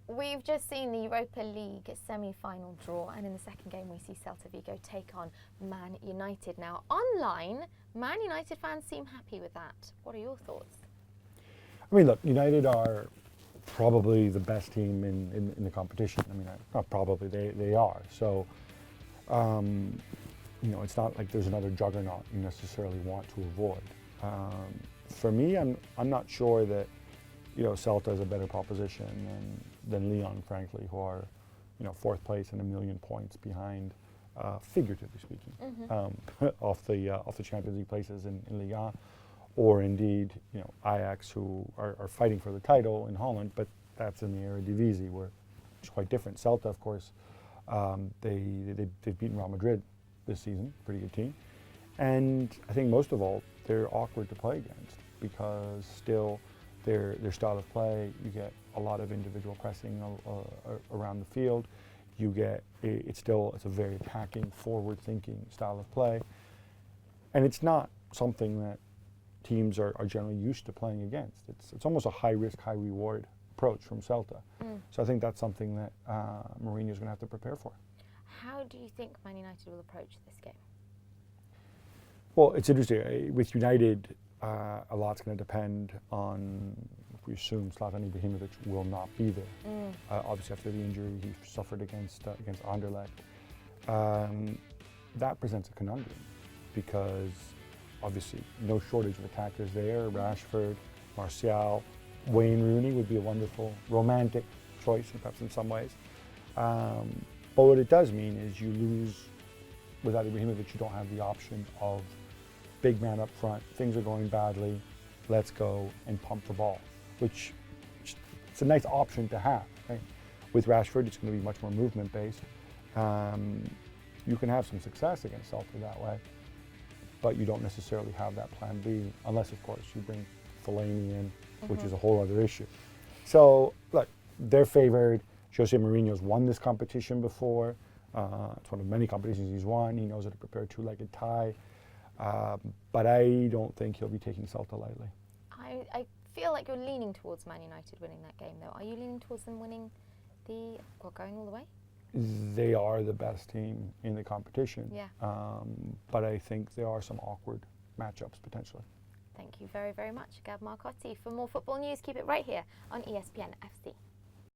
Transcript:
We've just seen the Europa League semi-final draw, and in the second game we see Celta Vigo take on Man United. Now, online, Man United fans seem happy with that. What are your thoughts? I mean, look, United are probably the best team in the competition. I mean, not probably, they are. So, you know, it's not like there's another juggernaut you necessarily want to avoid. For me, I'm not sure that, you know, Celta is a better proposition than Lyon, frankly, who are, you know, fourth place and 1 million points behind, figuratively speaking, off the Champions League places in Ligue 1, or indeed, you know, Ajax, who are fighting for the title in Holland, but that's in the Eredivisie, where it's quite different. Celta, of course, they've beaten Real Madrid this season, pretty good team, and I think most of all, they're awkward to play against because still their style of play, you get a lot of individual pressing around the field. You get it's a very attacking, forward-thinking style of play, and it's not something that teams are generally used to playing against. It's almost a high-risk, high-reward approach from Celta. So I think that's something that Mourinho's going to have to prepare for. How do you think Man United will approach this game? Well, it's interesting. With United, a lot's going to depend on, if we assume Zlatan Ibrahimovic will not be there. Obviously, after the injury he suffered against Anderlecht. That presents a conundrum because obviously no shortage of attackers there. Rashford, Martial, Wayne Rooney would be a wonderful romantic choice, perhaps in some ways. But what it does mean is you lose, without Ibrahimovic, you don't have the option of big man up front, things are going badly, let's go and pump the ball, which it's a nice option to have. Right? With Rashford, it's going to be much more movement-based. You can have some success against Celta that way, but you don't necessarily have that plan B, unless, of course, you bring Fellaini in, which is a whole other issue. So, look, they're favored. Jose Mourinho's won this competition before. It's one of many competitions he's won. He knows how to prepare a two-legged tie. But I don't think he'll be taking Celta lightly. I feel like you're leaning towards Man United winning that game, though. Are you leaning towards them winning going all the way? They are the best team in the competition. Yeah. But I think there are some awkward matchups potentially. Thank you very, very much, Gab Marcotti. For more football news, keep it right here on ESPN FC.